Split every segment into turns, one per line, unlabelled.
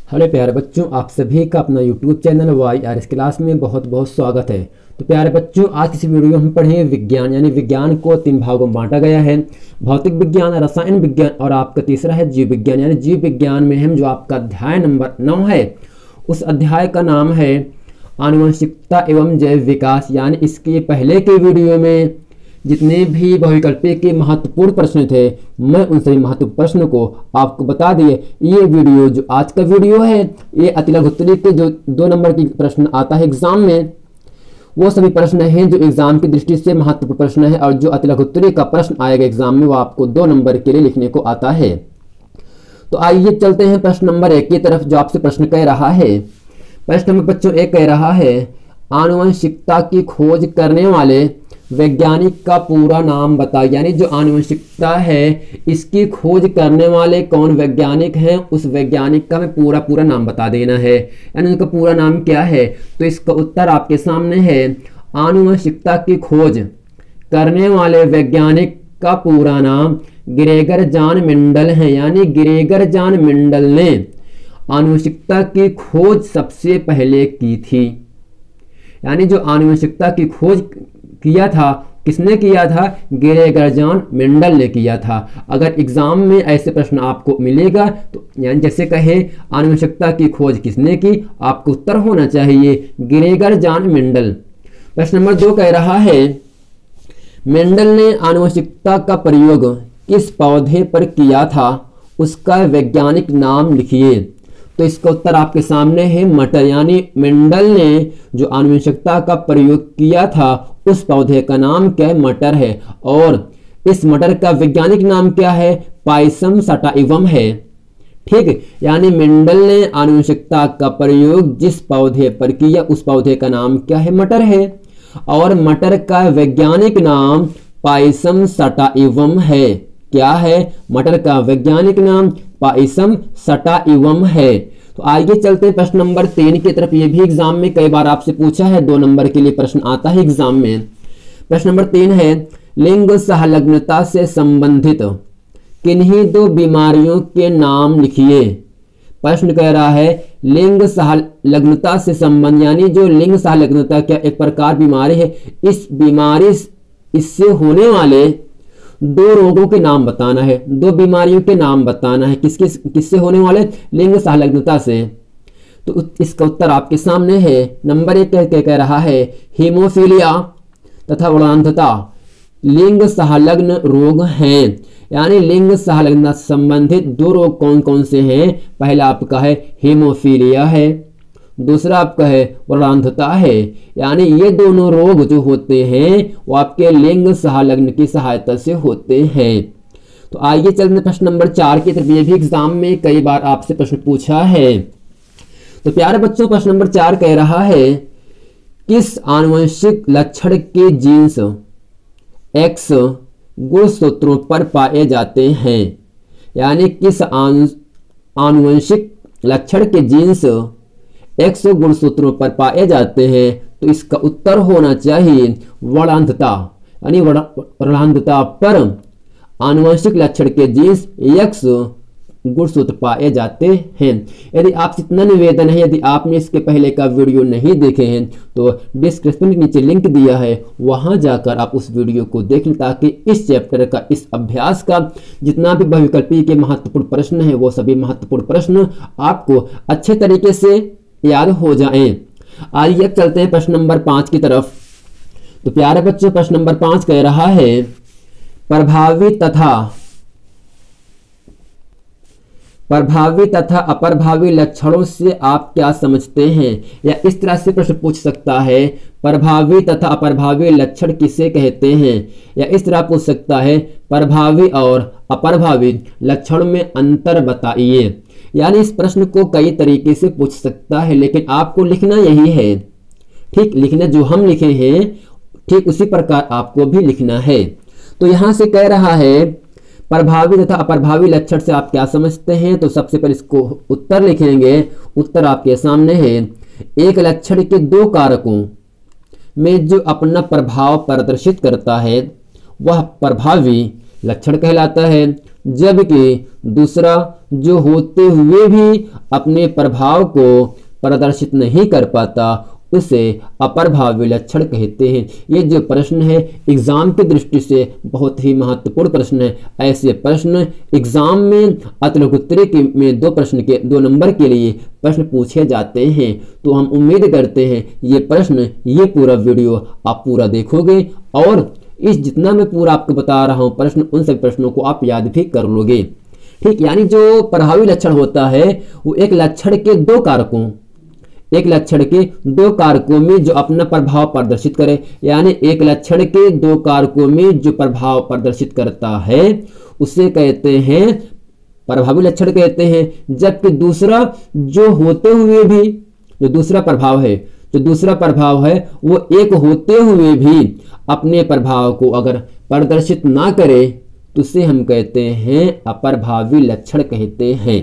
Hello प्यारे बच्चों, आप सभी का अपना यूट्यूब चैनल YRS क्लास में बहुत बहुत स्वागत है। तो प्यारे बच्चों, आज इस वीडियो में हम पढ़ेंगे विज्ञान, यानी विज्ञान को 3 भागों में बांटा गया है। भौतिक विज्ञान, रसायन विज्ञान और आपका तीसरा है जीव विज्ञान। यानी जीव विज्ञान में हम जो आपका अध्याय नंबर 9 है, उस अध्याय का नाम है आनुवंशिकता एवं जैव विकास। यानी इसके पहले के वीडियो में जितने भी बहुविकल्पीय के महत्वपूर्ण प्रश्न थे, मैं उन सभी महत्वपूर्ण प्रश्नों को आपको बता दिए। ये वीडियो जो आज का वीडियो है, ये अति लघु उत्तरीय के जो 2 नंबर की प्रश्न आता है एग्जाम में, वो सभी प्रश्न हैं जो एग्जाम की दृष्टि से महत्वपूर्ण प्रश्न है। और जो अति लघु उत्तरीय का प्रश्न आएगा एग्जाम में, वो आपको 2 नंबर के लिए लिखने को आता है। तो आइए चलते हैं प्रश्न नंबर 1 की तरफ, जो आपसे प्रश्न कह रहा है। प्रश्न नंबर बच्चों 1 कह रहा है, आनुवंशिकता की खोज करने वाले वैज्ञानिक का पूरा नाम बताइए। यानी जो आनुवंशिकता है, इसकी खोज करने वाले कौन वैज्ञानिक हैं, उस वैज्ञानिक का हमें पूरा नाम बता देना है। यानी उनका पूरा नाम क्या है, तो इसका उत्तर आपके सामने है। आनुवंशिकता की खोज करने वाले वैज्ञानिक का पूरा नाम ग्रेगर जॉन मेंडल है। यानी ग्रेगर जॉन मेंडल ने आनुवंशिकता की खोज सबसे पहले की थी। यानी जो आनुवंशिकता की खोज किया था, किसने किया था? ग्रेगर जॉन मेंडल ने किया था। अगर एग्जाम में ऐसे प्रश्न आपको मिलेगा तो यानी जैसे कहे आनुवंशिकता की खोज किसने की, आपको उत्तर होना चाहिए ग्रेगर जॉन मेंडल। प्रश्न नंबर 2 कह रहा है, मेंडल ने आनुवंशिकता का प्रयोग किस पौधे पर किया था, उसका वैज्ञानिक नाम लिखिए। तो इसका उत्तर आपके सामने है मटर। यानी मेंडल ने जो आनुवंशिकता का प्रयोग किया था, उस पौधे का नाम क्या है? मटर है। और इस मटर का वैज्ञानिक नाम क्या है? पाइसम सटाइवम है। ठीक, यानी मेंडल ने आनुवंशिकता का प्रयोग जिस पौधे पर किया, उस पौधे का नाम क्या है? मटर है। और मटर का वैज्ञानिक नाम पाइसम सटाइवम है। क्या है? मटर का वैज्ञानिक नाम पाइसम सटाइवम है। तो आगे चलते हैं प्रश्न नंबर 3 की तरफ। ये भी एग्जाम में कई बार आपसे पूछा है, 2 नंबर के लिए प्रश्न आता है एग्जाम में। प्रश्न नंबर 3 है, लिंग सहलग्नता से संबंधित किन्हीं 2 बीमारियों के नाम लिखिए। प्रश्न कह रहा है लिंग सहलग्नता से संबंध, यानी जो लिंग सहलग्नता क्या एक प्रकार बीमारी है, इस बीमारी इससे होने वाले 2 रोगों के नाम बताना है, 2 बीमारियों के नाम बताना है। किससे होने वाले? लिंग सहलग्नता से। तो इसका उत्तर आपके सामने है। नंबर 1 कह रहा है, हीमोफीलिया तथा वर्णांधता लिंग सहलग्न रोग हैं। यानी लिंग सहलग्नता से संबंधित 2 रोग कौन कौन से हैं? पहला आपका है हीमोफीलिया है, दूसरा आपका है वर्णांधता है। यानी ये दोनों रोग जो होते हैं, वो आपके लिंग सहलग्न की सहायता से होते हैं। तो आइए चलते प्रश्न नंबर 4 की तरफ। ये भी एग्जाम में कई बार आपसे प्रश्न पूछा है। तो प्यारे बच्चों, प्रश्न नंबर 4 कह रहा है, किस आनुवंशिक लक्षण के जीन्स X गुणसूत्रों पर पाए जाते हैं? यानी किस आनुवंशिक लक्षण के जीन्स X गुणसूत्रों पर पाए जाते हैं? तो इसका उत्तर होना चाहिए वर्णांधता। यानी वर्णांधता पर आनुवंशिक लक्षण के जीन्स X गुणसूत्र पाए जाते हैं। यदि आपसे इतना निवेदन है, यदि आपने इसके पहले का वीडियो नहीं देखे हैं तो डिस्क्रिप्शन के नीचे लिंक दिया है, वहां जाकर आप उस वीडियो को देख लें, ताकि इस चैप्टर का, इस अभ्यास का जितना भी बहुविकल्पीय के महत्वपूर्ण प्रश्न है, वो सभी महत्वपूर्ण प्रश्न आपको अच्छे तरीके से याद हो जाएं। आइए चलते हैं प्रश्न नंबर 5 की तरफ। तो प्यारे बच्चों, प्रश्न नंबर 5 कह रहा है, प्रभावी तथा अप्रभावी लक्षणों से आप क्या समझते हैं? या इस तरह से प्रश्न पूछ सकता है, प्रभावी तथा अप्रभावी लक्षण किसे कहते हैं? या इस तरह पूछ सकता है, प्रभावी और अप्रभावी लक्षण में अंतर बताइए। यानी इस प्रश्न को कई तरीके से पूछ सकता है, लेकिन आपको लिखना यही है। ठीक, लिखना जो हम लिखे हैं, ठीक उसी प्रकार आपको भी लिखना है। तो यहां से कह रहा है, प्रभावी तथा अप्रभावी लक्षण से आप क्या समझते हैं? तो सबसे पहले इसको उत्तर लिखेंगे। उत्तर आपके सामने है, एक लक्षण के 2 कारकों में जो अपना प्रभाव प्रदर्शित करता है, वह प्रभावी लक्षण कहलाता है, जबकि दूसरा जो होते हुए भी अपने प्रभाव को प्रदर्शित नहीं कर पाता उसे अप्रभावी लक्षण कहते हैं। ये जो प्रश्न है एग्जाम की दृष्टि से बहुत ही महत्वपूर्ण प्रश्न है। ऐसे प्रश्न एग्जाम में अतुल्योत्तरी में 2 प्रश्न के 2 नंबर के लिए प्रश्न पूछे जाते हैं। तो हम उम्मीद करते हैं ये पूरा वीडियो आप पूरा देखोगे और इस जितना मैं पूरा आपको बता रहा हूँ प्रश्न, उन सभी प्रश्नों को आप याद भी कर लोगे। ठीक, यानी जो प्रभावी लक्षण होता है वो एक लक्षण के 2 कारकों में जो अपना प्रभाव प्रदर्शित करे, यानी एक लक्षण के 2 कारकों में जो प्रभाव प्रदर्शित करता है उसे कहते हैं प्रभावी लक्षण कहते हैं। जबकि दूसरा जो होते हुए भी जो दूसरा प्रभाव है वो एक होते हुए भी अपने प्रभाव को अगर प्रदर्शित ना करे तो उसे हम कहते हैं अप्रभावी लक्षण कहते हैं।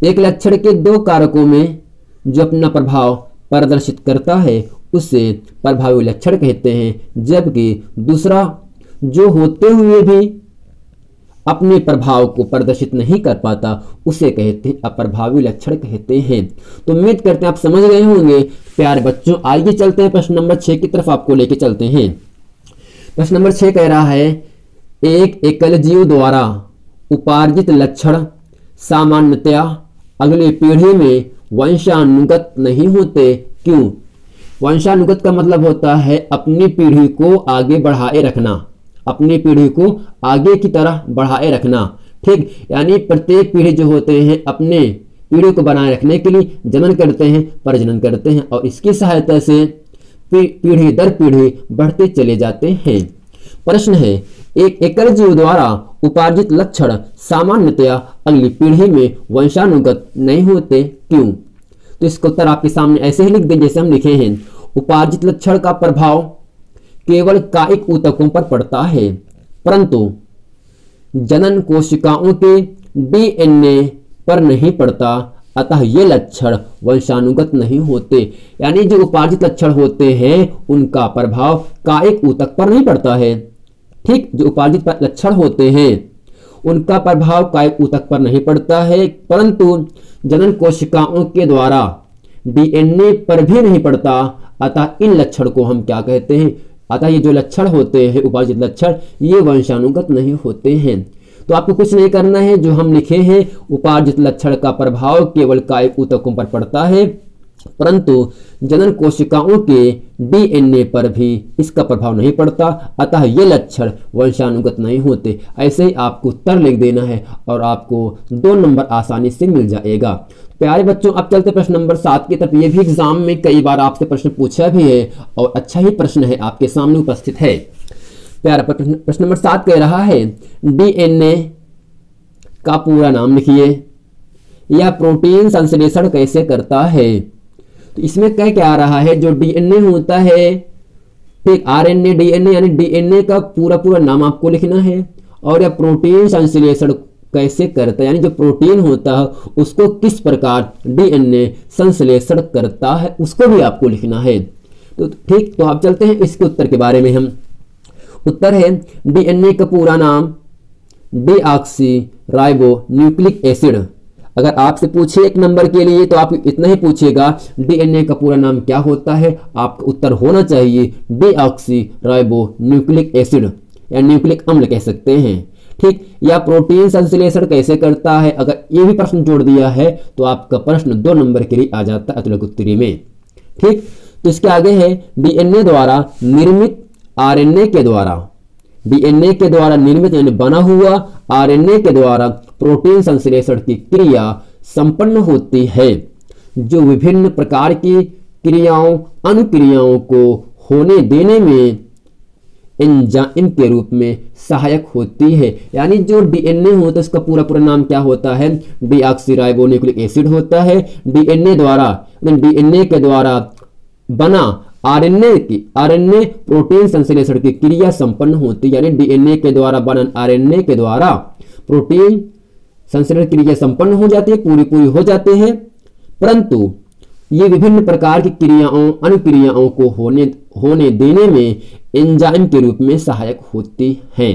एक लक्षण के 2 कारकों में जो अपना प्रभाव प्रदर्शित करता है उसे प्रभावी लक्षण कहते हैं, जबकि दूसरा जो होते हुए भी अपने प्रभाव को प्रदर्शित नहीं कर पाता उसे कहते हैं अप्रभावी लक्षण कहते हैं। तो उम्मीद करते हैं आप समझ गए होंगे प्यारे बच्चों। आइए चलते हैं प्रश्न नंबर 6 की तरफ, आपको लेके चलते हैं। प्रश्न नंबर 6 कह रहा है एक एकल जीव द्वारा उपार्जित लक्षण सामान्यतया अगली पीढ़ी में वंशानुगत नहीं होते, क्यों? वंशानुगत का मतलब होता है अपनी पीढ़ी को आगे बढ़ाए रखना, अपनी पीढ़ी को आगे की तरह बढ़ाए रखना। ठीक, यानी प्रत्येक पीढ़ी जो होते हैं अपने पीढ़ी को बनाए रखने के लिए जनन करते हैं, प्रजनन करते हैं और इसकी सहायता से पीढ़ी दर पीढ़ी बढ़ते चले जाते हैं। प्रश्न है एक एकल जीव द्वारा उपार्जित लक्षण सामान्यतया अगली पीढ़ी में वंशानुगत नहीं होते, क्यों? तो इसका उत्तर आपके सामने ऐसे ही लिख दें जैसे हम लिखे हैं। उपार्जित लक्षण का प्रभाव केवल कायिक ऊतकों पर पड़ता है, परंतु जनन कोशिकाओं के डीएनए पर नहीं पड़ता, अतः ये लक्षण वंशानुगत नहीं होते। यानी जो उपार्जित लक्षण होते हैं उनका प्रभाव कायिक ऊतक पर नहीं पड़ता है। ठीक, जो उपार्जित लक्षण होते हैं उनका प्रभाव कायिक ऊतक पर नहीं पड़ता है, परंतु जनन कोशिकाओं के द्वारा डीएनए पर भी नहीं पड़ता, अतः इन लक्षण को हम क्या कहते हैं? अतः ये जो लक्षण होते हैं उपार्जित लक्षण ये वंशानुगत नहीं होते हैं। तो आपको कुछ नहीं करना है, जो हम लिखे हैं उपार्जित लक्षण का प्रभाव केवल कायिक ऊतकों पर पड़ता है, परंतु जनन कोशिकाओं के डीएनए पर भी इसका प्रभाव नहीं पड़ता, अतः ये लक्षण वंशानुगत नहीं होते। ऐसे ही आपको उत्तर लिख देना है और आपको 2 नंबर आसानी से मिल जाएगा। प्यारे बच्चों अब चलते प्रश्न नंबर 7 की तरफ। ये भी एग्जाम में कई बार आपसे प्रश्न पूछा भी है और अच्छा ही प्रश्न है, आपके सामने उपस्थित है। प्यारा प्रश्न नंबर 7 कह रहा है डीएनए का पूरा नाम लिखिए, यह प्रोटीन संश्लेषण कैसे करता है? तो इसमें क्या आ रहा है, जो डीएनए होता है, ठीक, आरएनए डीएनए यानी डीएनए का पूरा नाम आपको लिखना है और यह प्रोटीन संश्लेषण कैसे करता है, यानी जो प्रोटीन होता है उसको किस प्रकार डीएनए संश्लेषण करता है उसको भी आपको लिखना है। तो ठीक, तो आप चलते हैं इसके उत्तर के बारे में। हम उत्तर है डीएनए का पूरा नाम डीऑक्सी राइबो न्यूक्लिक एसिड। अगर आपसे पूछे 1 नंबर के लिए तो आप इतना ही पूछेगा डीएनए का पूरा नाम क्या होता है, आपका उत्तर होना चाहिए डीऑक्सी राइबो न्यूक्लिक एसिड या न्यूक्लिक अम्ल कह सकते हैं। ठीक, या प्रोटीन संश्लेषण कैसे करता है, अगर ये भी प्रश्न जोड़ दिया है तो आपका प्रश्न 2 नंबर के लिए आ जाता है अतुल्योत्तरी में। ठीक, तो इसके आगे है डीएनए द्वारा निर्मित आरएनए के द्वारा, डीएनए के द्वारा निर्मित यानी बना हुआ आरएनए के द्वारा प्रोटीन संश्लेषण की क्रिया संपन्न होती है, जो विभिन्न प्रकार की क्रियाओं अनुक्रियाओं को होने देने में एंजाइम के रूप में सहायक होती है। यानी जो डीएनए होता है उसका पूरा नाम क्या होता है, डीऑक्सीराइबोन्यूक्लिक एसिड होता है। डीएनए के द्वारा बना आरएनए प्रोटीन संश्लेषण की क्रिया संपन्न होती है, यानी डीएनए के द्वारा बना आरएनए के द्वारा प्रोटीन संश्लेषण क्रिया संपन्न हो जाती है, पूरी हो जाते हैं, परंतु ये विभिन्न प्रकार की क्रियाओं अनुक्रियाओं को होने देने में एंजाइम के रूप में सहायक होती हैं।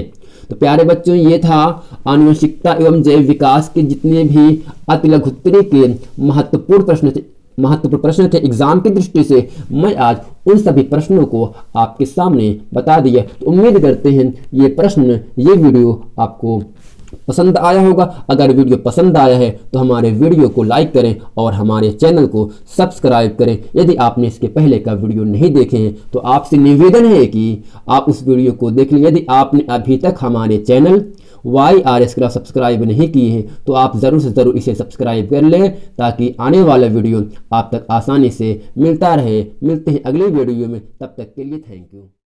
तो प्यारे बच्चों, ये था आनुवंशिकता एवं जैव विकास के जितने भी अति लघुत्तरी के महत्वपूर्ण प्रश्न थे एग्जाम की दृष्टि से, मैं आज उन सभी प्रश्नों को आपके सामने बता दिया। तो उम्मीद करते हैं ये वीडियो आपको पसंद आया होगा। अगर वीडियो पसंद आया है तो हमारे वीडियो को लाइक करें और हमारे चैनल को सब्सक्राइब करें। यदि आपने इसके पहले का वीडियो नहीं देखे हैं तो आपसे निवेदन है कि आप उस वीडियो को देख लें। यदि आपने अभी तक हमारे चैनल YRS क्लास सब्सक्राइब नहीं किए हैं तो आप ज़रूर से ज़रूर इसे सब्सक्राइब कर लें, ताकि आने वाला वीडियो आप तक आसानी से मिलता रहे। मिलते हैं अगले वीडियो में, तब तक के लिए थैंक यू।